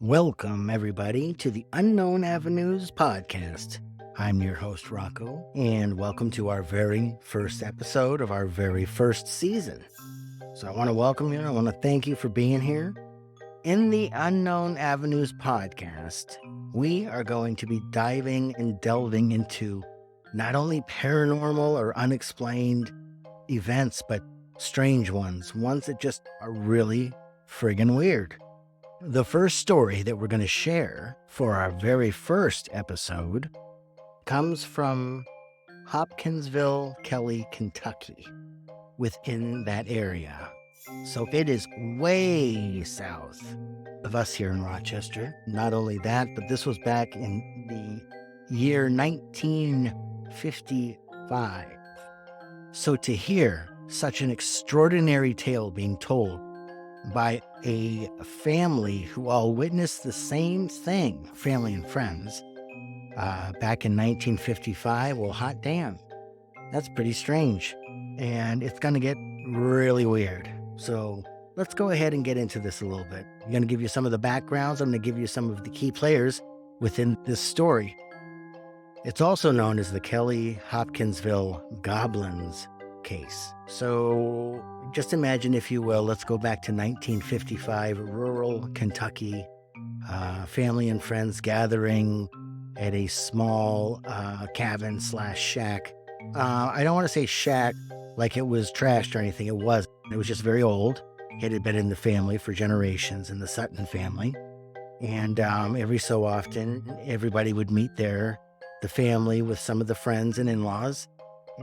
Welcome, everybody, to the Unknown Avenues podcast. I'm your host, Rocco, and welcome to our very first episode of our very first season. So I want to welcome you. I want to thank you for being here. In the Unknown Avenues podcast, we are going to be diving and delving into not only paranormal or unexplained events, but strange ones that just are really friggin' weird. The first story that we're going to share for our very first episode comes from Hopkinsville, Kelly, Kentucky, within that area. So it is way south of us here in Rochester. Not only that, but this was back in the year 1955. So to hear such an extraordinary tale being told by a family who all witnessed the same thing, family and friends, back in 1955, well, hot damn, that's pretty strange. And it's going to get really weird. So let's go ahead and get into this a little bit. I'm going to give you some of the backgrounds. I'm going to give you some of the key players within this story. It's also known as the Kelly-Hopkinsville Goblins case. So just imagine, if you will, let's go back to 1955, rural Kentucky, family and friends gathering at a small cabin / shack. I don't want to say shack like it was trashed or anything. It wasn't. It was just very old. It had been in the family for generations, in the Sutton family. And every so often, everybody would meet there, the family with some of the friends and in-laws,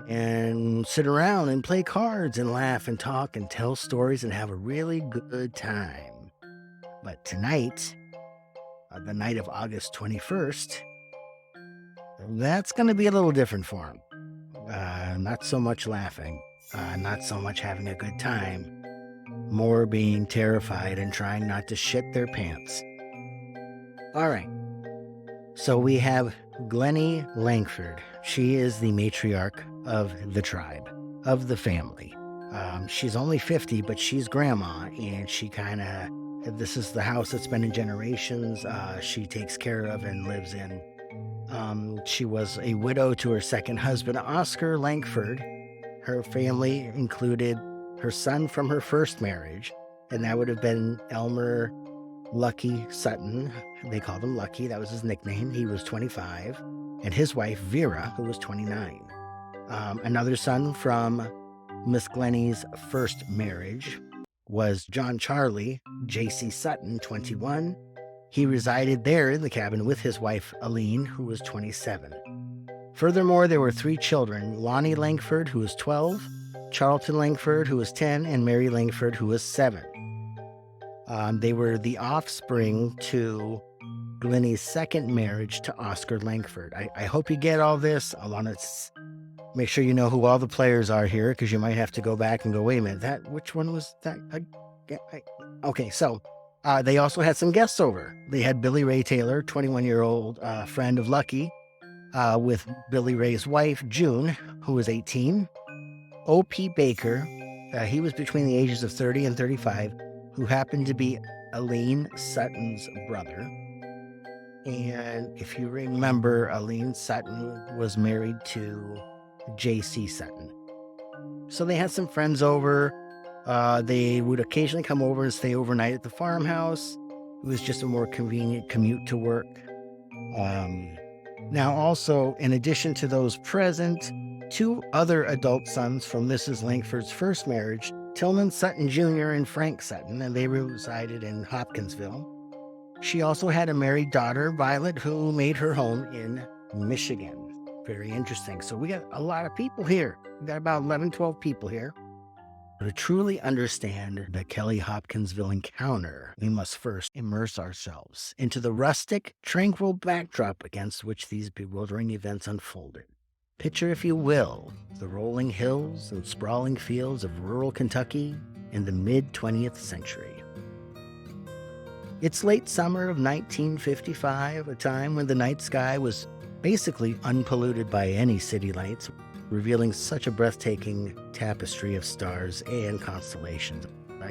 and sit around and play cards and laugh and talk and tell stories and have a really good time. But tonight, the night of August 21st, that's going to be a little different for them. Not so much laughing, not so much having a good time, more being terrified and trying not to shit their pants. All right. So we have Glennie Langford. She is the matriarch of the tribe, of the family. She's only 50, but she's grandma, and she this is the house that's been in generations. She takes care of and lives in. She was a widow to her second husband, Oscar Langford. Her family included her son from her first marriage, and that would have been Elmer Lucky Sutton. They called him Lucky. That was his nickname. He was 25. And his wife, Vera, who was 29. Another son from Miss Glennie's first marriage was John Charlie J.C. Sutton, 21. He resided there in the cabin with his wife, Aline, who was 27. Furthermore, there were 3 children, Lonnie Langford, who was 12, Charlton Langford, who was 10, and Mary Langford, who was 7. They were the offspring to Glennie's second marriage to Oscar Langford. I hope you get all this. I want to make sure you know who all the players are here, because you might have to go back and go, wait a minute, which one was that? Okay, so they also had some guests over. They had Billy Ray Taylor, 21-year-old friend of Lucky, with Billy Ray's wife, June, who was 18. O.P. Baker, he was between the ages of 30 and 35, who happened to be Aline Sutton's brother. And if you remember, Aline Sutton was married to J.C. Sutton. So they had some friends over. They would occasionally come over and stay overnight at the farmhouse. It was just a more convenient commute to work. Now also, in addition to those present, 2 other adult sons from Mrs. Langford's first marriage, Tillman Sutton Jr. and Frank Sutton, and they resided in Hopkinsville. She also had a married daughter, Violet, who made her home in Michigan. Very interesting. So we got a lot of people here. We got about 11, 12 people here. To truly understand the Kelly-Hopkinsville encounter, we must first immerse ourselves into the rustic, tranquil backdrop against which these bewildering events unfolded. Picture, if you will, the rolling hills and sprawling fields of rural Kentucky in the mid-20th century. It's late summer of 1955, a time when the night sky was basically unpolluted by any city lights, revealing such a breathtaking tapestry of stars and constellations.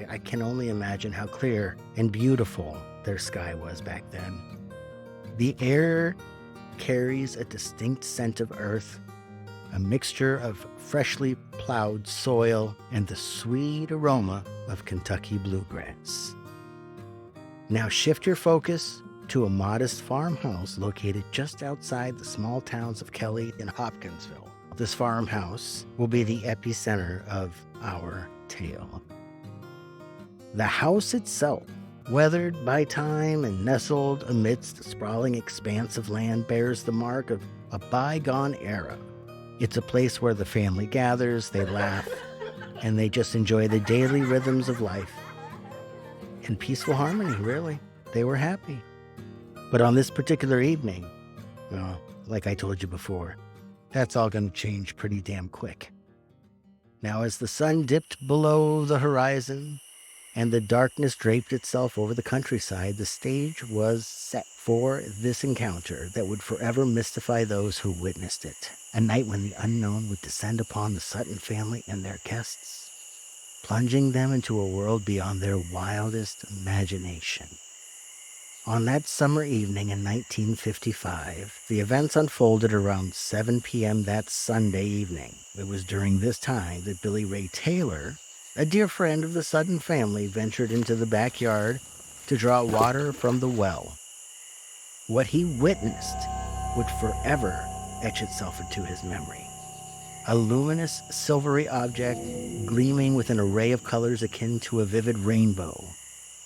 I can only imagine how clear and beautiful their sky was back then. The air carries a distinct scent of earth, a mixture of freshly plowed soil and the sweet aroma of Kentucky bluegrass. Now shift your focus to a modest farmhouse located just outside the small towns of Kelly and Hopkinsville. This farmhouse will be the epicenter of our tale. The house itself, weathered by time and nestled amidst a sprawling expanse of land, bears the mark of a bygone era. It's a place where the family gathers, they laugh, and they just enjoy the daily rhythms of life. In peaceful harmony, really. They were happy. But on this particular evening, well, like I told you before, that's all going to change pretty damn quick. Now, as the sun dipped below the horizon and the darkness draped itself over the countryside, the stage was set for this encounter that would forever mystify those who witnessed it. A night when the unknown would descend upon the Sutton family and their guests, plunging them into a world beyond their wildest imagination. On that summer evening in 1955, the events unfolded around 7 p.m. that Sunday evening. It was during this time that Billy Ray Taylor, a dear friend of the Sutton family, ventured into the backyard to draw water from the well. What he witnessed would forever etch itself into his memory. A luminous, silvery object gleaming with an array of colors akin to a vivid rainbow.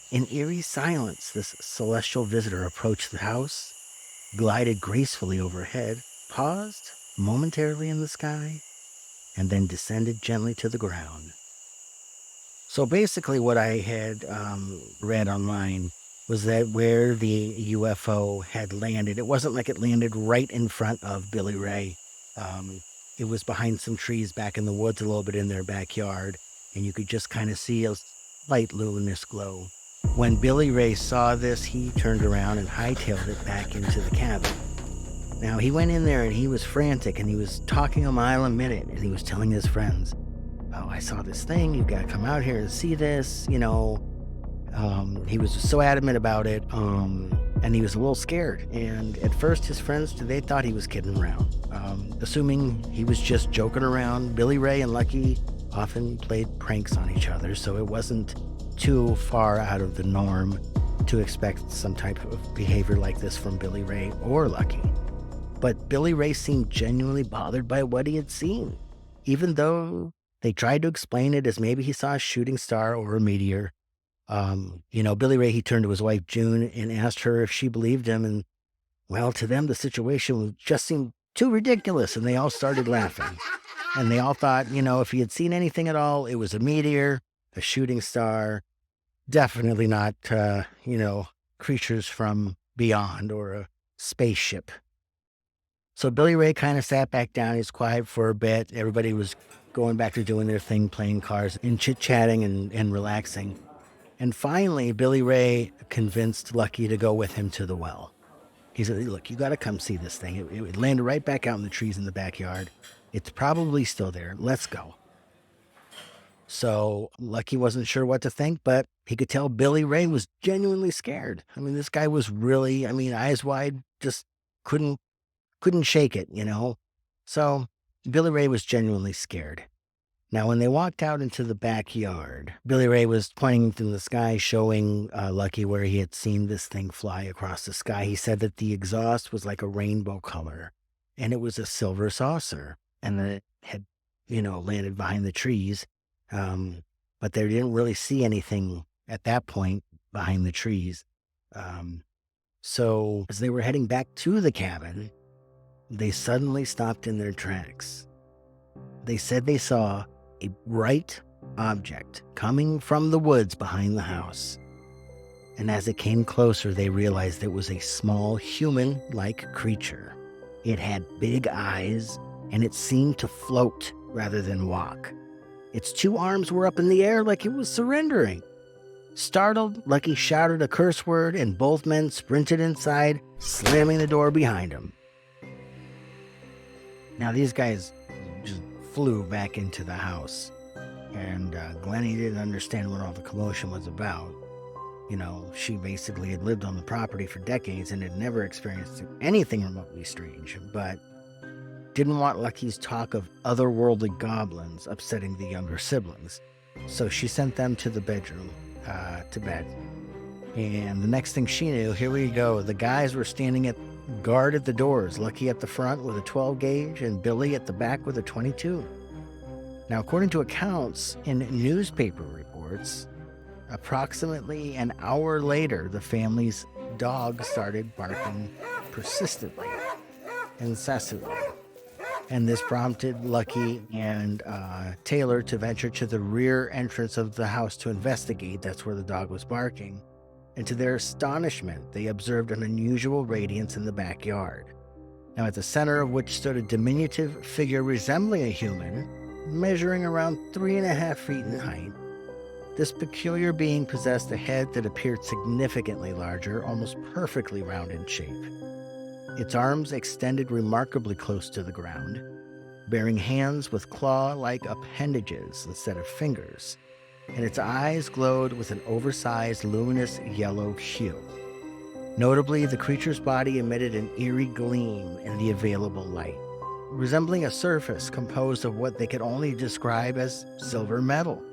In eerie silence, this celestial visitor approached the house, glided gracefully overhead, paused momentarily in the sky, and then descended gently to the ground. So basically what I had read online was that where the UFO had landed, it wasn't like it landed right in front of Billy Ray. It was behind some trees back in the woods a little bit in their backyard, and you could just kind of see a light luminous glow. When Billy Ray saw this, he turned around and hightailed it back into the cabin. Now, he went in there and he was frantic and he was talking a mile a minute and he was telling his friends, "Oh, I saw this thing. You've got to come out here and see this," you know. He was so adamant about it, and he was a little scared. And at first, his friends, they thought he was kidding around, assuming he was just joking around. Billy Ray and Lucky often played pranks on each other, so it wasn't too far out of the norm to expect some type of behavior like this from Billy Ray or Lucky. But Billy Ray seemed genuinely bothered by what he had seen, even though they tried to explain it as maybe he saw a shooting star or a meteor. Billy Ray, he turned to his wife, June, and asked her if she believed him. And, well, to them, the situation just seemed too ridiculous. And they all started laughing. And they all thought, if he had seen anything at all, it was a meteor, a shooting star, definitely not, creatures from beyond or a spaceship. So Billy Ray kind of sat back down. He was quiet for a bit. Everybody was going back to doing their thing, playing cards and chit-chatting and relaxing. And finally, Billy Ray convinced Lucky to go with him to the well. He said, "Look, you got to come see this thing. It landed right back out in the trees in the backyard. It's probably still there. Let's go." So Lucky wasn't sure what to think, but he could tell Billy Ray was genuinely scared. I mean, this guy was really, eyes wide, just couldn't shake it, So Billy Ray was genuinely scared. Now, when they walked out into the backyard, Billy Ray was pointing to the sky, showing Lucky where he had seen this thing fly across the sky. He said that the exhaust was like a rainbow color, and it was a silver saucer, and that it had, landed behind the trees. But they didn't really see anything at that point behind the trees. So as they were heading back to the cabin, they suddenly stopped in their tracks. They said they saw a bright object coming from the woods behind the house. And as it came closer, they realized it was a small human-like creature. It had big eyes, and it seemed to float rather than walk. Its two arms were up in the air like it was surrendering. Startled, Lucky shouted a curse word, and both men sprinted inside, slamming the door behind them. Now, these guys just flew back into the house, and Glennie didn't understand what all the commotion was about. She basically had lived on the property for decades and had never experienced anything remotely strange, but didn't want Lucky's talk of otherworldly goblins upsetting the younger siblings. So she sent them to the bedroom, to bed. And the next thing she knew, here we go, the guys were standing at guard at the doors, Lucky at the front with a 12 gauge and Billy at the back with a 22. Now, according to accounts in newspaper reports, approximately an hour later, the family's dog started barking persistently, incessantly. And this prompted Lucky and Taylor to venture to the rear entrance of the house to investigate. That's where the dog was barking. And to their astonishment, they observed an unusual radiance in the backyard. Now, at the center of which stood a diminutive figure resembling a human, measuring around 3.5 feet in height. This peculiar being possessed a head that appeared significantly larger, almost perfectly round in shape. Its arms extended remarkably close to the ground, bearing hands with claw-like appendages instead of fingers, and its eyes glowed with an oversized, luminous yellow hue. Notably, the creature's body emitted an eerie gleam in the available light, resembling a surface composed of what they could only describe as silver metal.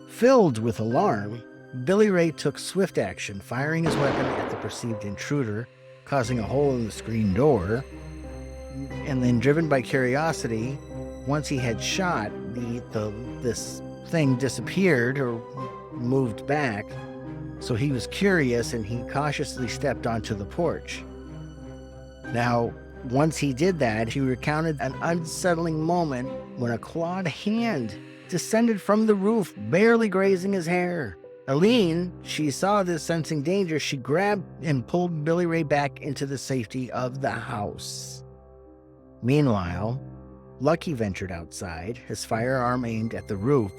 Filled with alarm, Billy Ray took swift action, firing his weapon at the perceived intruder, causing a hole in the screen door. And then, driven by curiosity, once he had shot, this thing disappeared or moved back. So he was curious and he cautiously stepped onto the porch. Now, once he did that, he recounted an unsettling moment when a clawed hand descended from the roof, barely grazing his hair. Aline, she saw this, sensing danger. She grabbed and pulled Billy Ray back into the safety of the house. Meanwhile, Lucky ventured outside, his firearm aimed at the roof,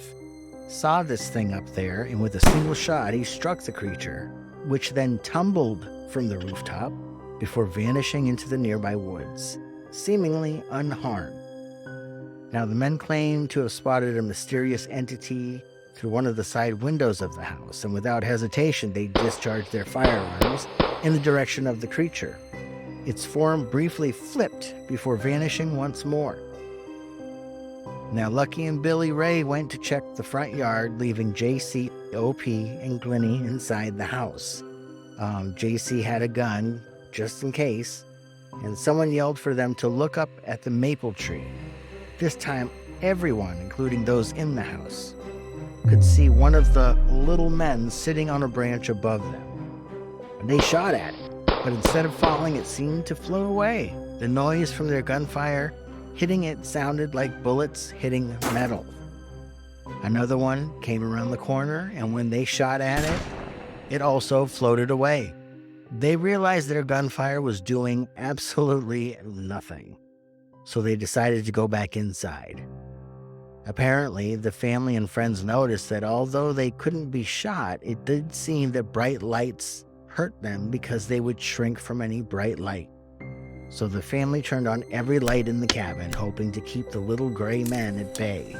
saw this thing up there, and with a single shot, he struck the creature, which then tumbled from the rooftop before vanishing into the nearby woods, seemingly unharmed. Now, the men claim to have spotted a mysterious entity through one of the side windows of the house, and without hesitation, they discharged their firearms in the direction of the creature. Its form briefly flipped before vanishing once more. Now, Lucky and Billy Ray went to check the front yard, leaving JC, OP, and Glennie inside the house. JC had a gun, just in case, and someone yelled for them to look up at the maple tree. This time, everyone, including those in the house, could see one of the little men sitting on a branch above them. They shot at it, but instead of falling, it seemed to float away. The noise from their gunfire hitting it sounded like bullets hitting metal. Another one came around the corner, and when they shot at it, it also floated away. They realized their gunfire was doing absolutely nothing, so they decided to go back inside. Apparently, the family and friends noticed that although they couldn't be shot, it did seem that bright lights hurt them because they would shrink from any bright light. So the family turned on every light in the cabin, hoping to keep the little gray men at bay.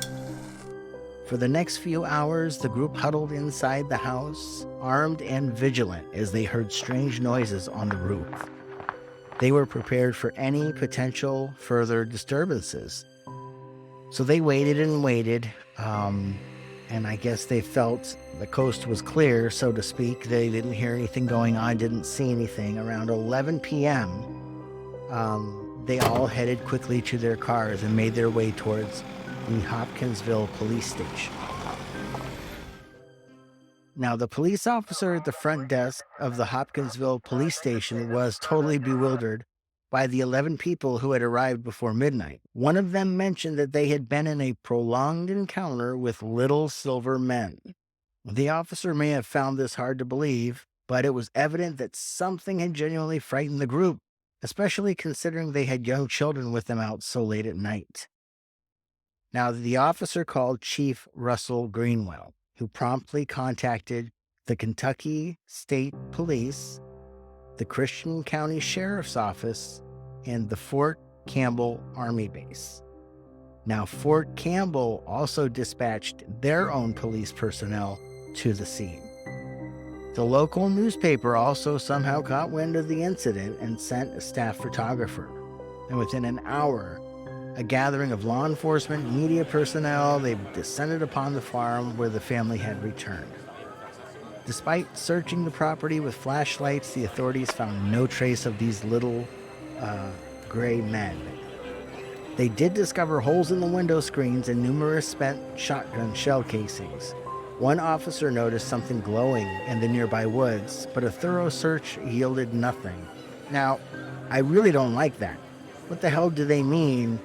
For the next few hours, the group huddled inside the house, armed and vigilant as they heard strange noises on the roof. They were prepared for any potential further disturbances. So they waited and waited, and I guess they felt the coast was clear, so to speak. They didn't hear anything going on, didn't see anything. Around 11 p.m., they all headed quickly to their cars and made their way towards the Hopkinsville police station. Now, the police officer at the front desk of the Hopkinsville police station was totally bewildered by the 11 people who had arrived before midnight. One of them mentioned that they had been in a prolonged encounter with little silver men. The officer may have found this hard to believe, but it was evident that something had genuinely frightened the group, especially considering they had young children with them out so late at night. Now, the officer called Chief Russell Greenwell, who promptly contacted the Kentucky State Police, the Christian County Sheriff's Office, and the Fort Campbell Army Base. Now, Fort Campbell also dispatched their own police personnel to the scene. The local newspaper also somehow caught wind of the incident and sent a staff photographer. And within an hour, a gathering of law enforcement, media personnel, they descended upon the farm where the family had returned. Despite searching the property with flashlights, the authorities found no trace of these little gray men. They did discover holes in the window screens and numerous spent shotgun shell casings. One officer noticed something glowing in the nearby woods, but a thorough search yielded nothing. Now, I really don't like that. What the hell do they mean,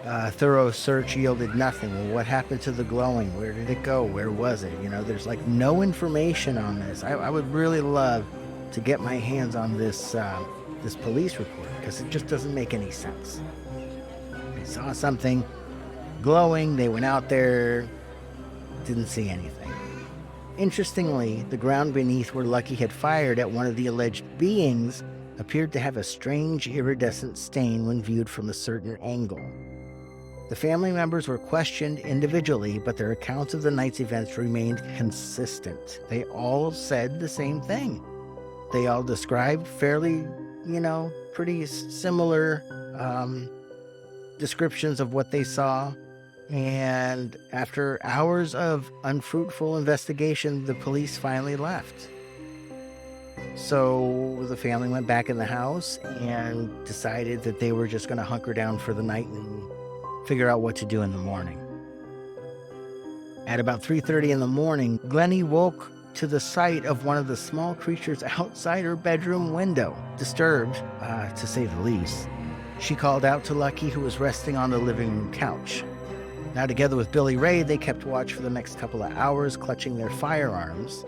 thorough search yielded nothing? Well, what happened to the glowing? Where did it go? Where was it? There's like no information on this. I would really love to get my hands on this police report, because it just doesn't make any sense. They saw something glowing, they went out there, didn't see anything. Interestingly, the ground beneath where Lucky had fired at one of the alleged beings appeared to have a strange iridescent stain when viewed from a certain angle. The family members were questioned individually, but their accounts of the night's events remained consistent. They all said the same thing. They all described fairly, pretty similar descriptions of what they saw. And after hours of unfruitful investigation, the police finally left. So the family went back in the house and decided that they were just going to hunker down for the night and figure out what to do in the morning. At about 3:30 in the morning, Glennie woke to the sight of one of the small creatures outside her bedroom window. Disturbed, to say the least, she called out to Lucky, who was resting on the living room couch. Now, together with Billy Ray, they kept watch for the next couple of hours, clutching their firearms,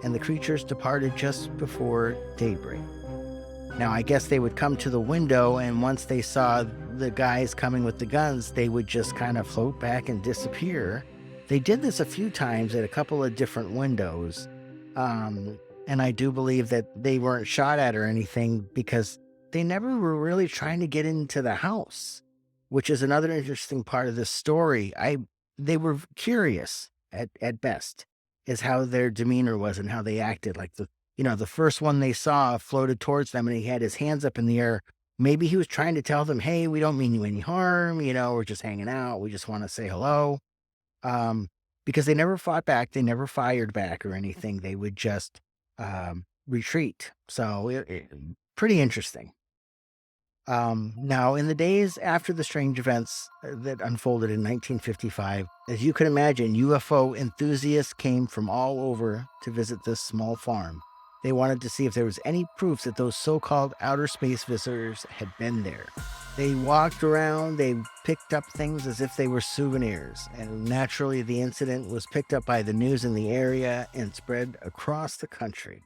and the creatures departed just before daybreak. Now, I guess they would come to the window, and once they saw the guys coming with the guns, they would just kind of float back and disappear. They did this a few times at a couple of different windows, and I do believe that they weren't shot at or anything because they never were really trying to get into the house, which is another interesting part of this story. They were curious at best, is how their demeanor was and how they acted. Like the first one they saw floated towards them and he had his hands up in the air. Maybe he was trying to tell them, hey, we don't mean you any harm. We're just hanging out. We just want to say hello. Because they never fought back. They never fired back or anything. They would just retreat. So pretty interesting. Now, in the days after the strange events that unfolded in 1955, as you can imagine, UFO enthusiasts came from all over to visit this small farm. They wanted to see if there was any proof that those so-called outer space visitors had been there. They walked around, they picked up things as if they were souvenirs, and naturally the incident was picked up by the news in the area and spread across the country.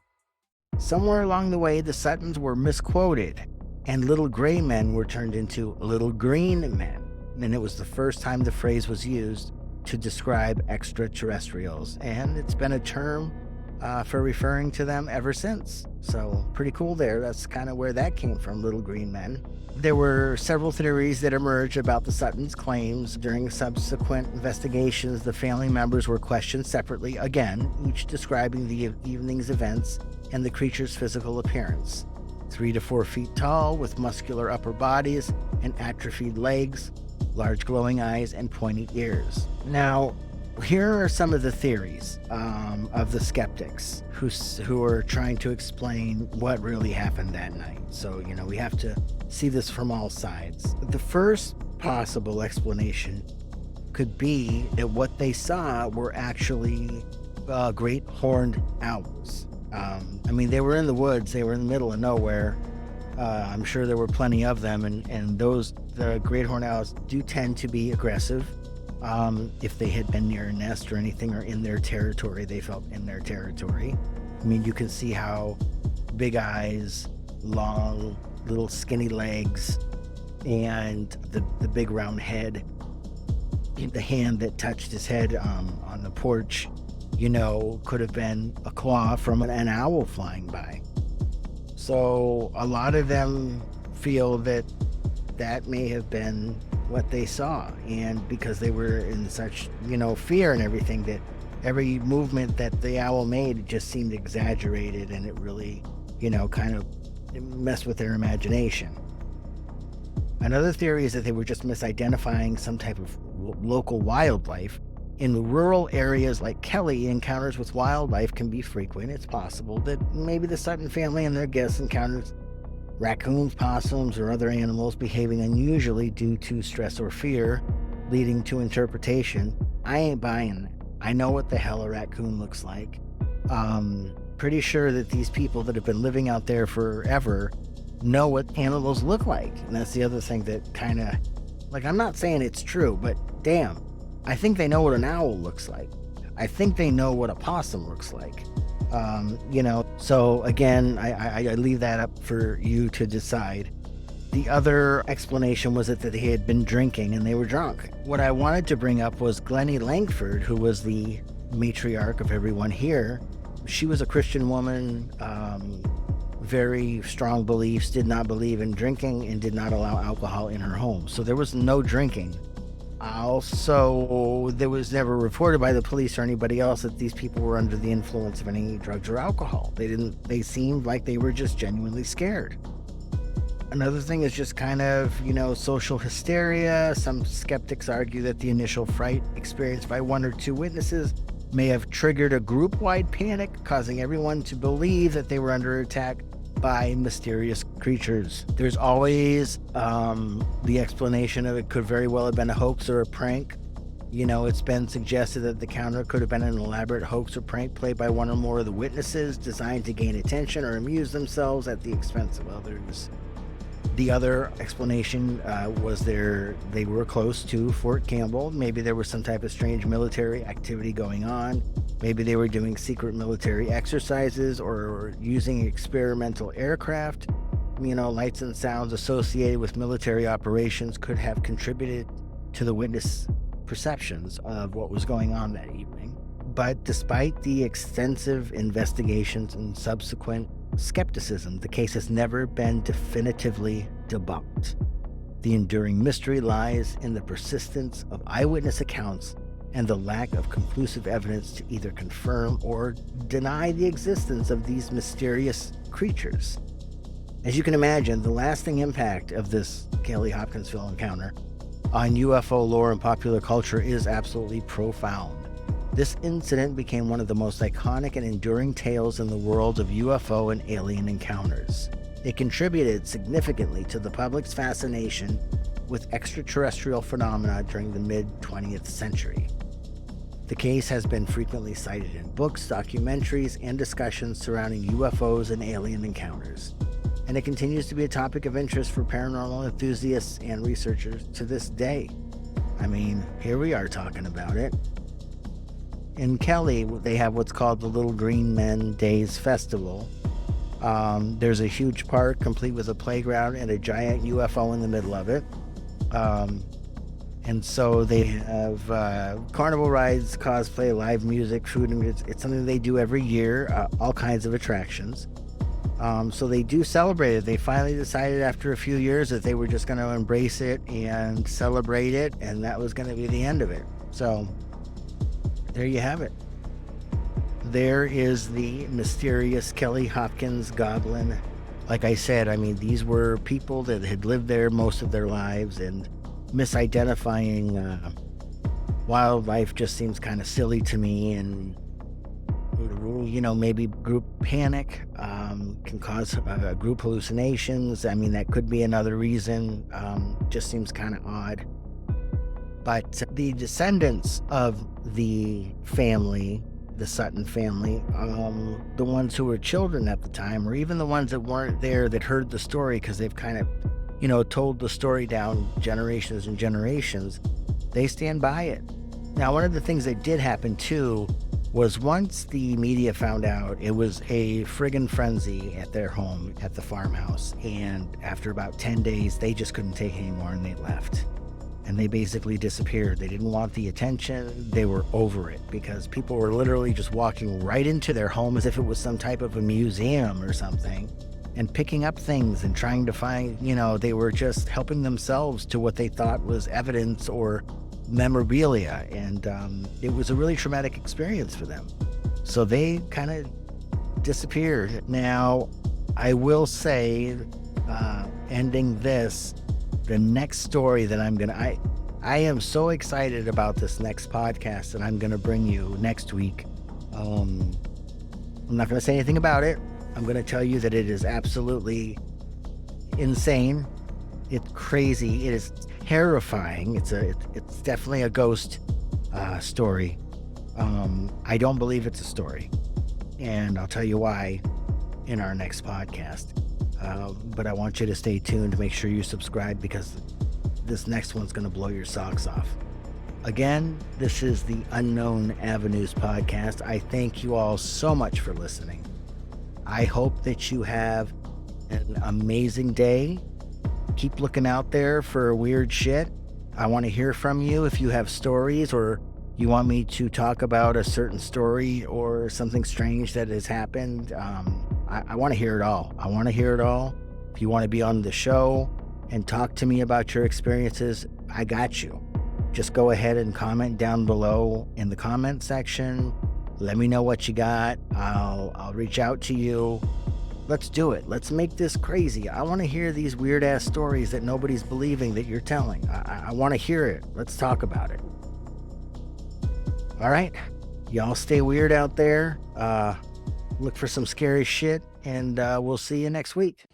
Somewhere along the way, the Suttons were misquoted, and little gray men were turned into little green men. And it was the first time the phrase was used to describe extraterrestrials. And it's been a term for referring to them ever since. So pretty cool there. That's kind of where that came from, little green men. There were several theories that emerged about the Suttons' claims. During subsequent investigations, the family members were questioned separately, again, each describing the evening's events and the creature's physical appearance. 3 to 4 feet tall, with muscular upper bodies and atrophied legs, large glowing eyes, and pointy ears. Now, here are some of the theories of the skeptics who are trying to explain what really happened that night. So, we have to see this from all sides. The first possible explanation could be that what they saw were actually great horned owls. They were in the woods, they were in the middle of nowhere. I'm sure there were plenty of them, and the great horned owls do tend to be aggressive. If they had been near a nest or anything, or in their territory, they felt in their territory. You can see how big eyes, long, little skinny legs, and the big round head, the hand that touched his head on the porch, could have been a claw from an owl flying by. So a lot of them feel that may have been what they saw, and because they were in such fear and everything, that Every movement that the owl made, it just seemed exaggerated, and it really, kind of messed with their imagination. Another theory is that they were just misidentifying some type of local wildlife. In rural areas like Kelly, encounters with wildlife can be frequent. It's possible that maybe the Sutton family and their guests encountered raccoons, possums, or other animals behaving unusually due to stress or fear, leading to interpretation. I ain't buying that. I know what the hell a raccoon looks like. Pretty sure that these people that have been living out there forever know what animals look like. And that's the other thing that kind of, I'm not saying it's true, but damn, I think they know what an owl looks like. I think they know what a possum looks like. So again, I leave that up for you to decide. The other explanation was that they had been drinking and they were drunk. What I wanted to bring up was Glennie Langford, who was the matriarch of everyone here. She was a Christian woman, very strong beliefs, did not believe in drinking, and did not allow alcohol in her home. So there was no drinking. Also, there was never reported by the police or anybody else that these people were under the influence of any drugs or alcohol. They seemed like they were just genuinely scared. Another thing is just kind of, social hysteria. Some skeptics argue that the initial fright experienced by one or two witnesses may have triggered a group-wide panic, causing everyone to believe that they were under attack by mysterious creatures. There's always the explanation of it could very well have been a hoax or a prank. It's been suggested that the encounter could have been an elaborate hoax or prank played by one or more of the witnesses, designed to gain attention or amuse themselves at the expense of others. The other explanation was they were close to Fort Campbell. Maybe there was some type of strange military activity going on. Maybe they were doing secret military exercises or using experimental aircraft. Lights and sounds associated with military operations could have contributed to the witness perceptions of what was going on that evening. But despite the extensive investigations and subsequent skepticism, the case has never been definitively debunked. The enduring mystery lies in the persistence of eyewitness accounts and the lack of conclusive evidence to either confirm or deny the existence of these mysterious creatures. As you can imagine, the lasting impact of this Kelly-Hopkinsville encounter on UFO lore and popular culture is absolutely profound. This incident became one of the most iconic and enduring tales in the world of UFO and alien encounters. It contributed significantly to the public's fascination with extraterrestrial phenomena during the mid-20th century. The case has been frequently cited in books, documentaries, and discussions surrounding UFOs and alien encounters, and it continues to be a topic of interest for paranormal enthusiasts and researchers to this day. Here we are talking about it. In Kelly, they have what's called the Little Green Men Days Festival. There's a huge park complete with a playground and a giant UFO in the middle of it. And so they have carnival rides, cosplay, live music, food, and it's something they do every year, all kinds of attractions. So they do celebrate it. They finally decided after a few years that they were just going to embrace it and celebrate it, and that was going to be the end of it. So there you have it. There is the mysterious Kelly-Hopkins goblin. Like I said, these were people that had lived there most of their lives, and misidentifying wildlife just seems kind of silly to me. And maybe group panic can cause group hallucinations. That could be another reason. Just seems kind of odd. But the descendants of the family, the Sutton family, the ones who were children at the time, or even the ones that weren't there that heard the story, because they've kind of, told the story down generations and generations, they stand by it. Now, one of the things that did happen too was once the media found out, it was a friggin' frenzy at their home at the farmhouse. And after about 10 days, they just couldn't take it anymore and they left. And they basically disappeared. They didn't want the attention. They were over it because people were literally just walking right into their home as if it was some type of a museum or something, and picking up things and trying to find, they were just helping themselves to what they thought was evidence or memorabilia, and it was a really traumatic experience for them. So they kind of disappeared. Now, I will say, ending this, the next story that I am so excited about this next podcast that I'm going to bring you next week. I'm not going to say anything about it. I'm going to tell you that it is absolutely insane. It's crazy. It is terrifying. It's definitely a ghost story. I don't believe it's a story, and I'll tell you why in our next podcast. But I want you to stay tuned. Make sure you subscribe, because this next one's going to blow your socks off. Again, this is the Unknown Avenues podcast. I thank you all so much for listening. I hope that you have an amazing day. Keep looking out there for weird shit. I want to hear from you if you have stories, or you want me to talk about a certain story or something strange that has happened. I want to hear it all. I want to hear it all. If you want to be on the show and talk to me about your experiences, I got you. Just go ahead and comment down below in the comment section. Let me know what you got. I'll reach out to you. Let's do it. Let's make this crazy. I want to hear these weird ass stories that nobody's believing that you're telling. I want to hear it. Let's talk about it. All right. Y'all stay weird out there. Look for some scary shit, and we'll see you next week.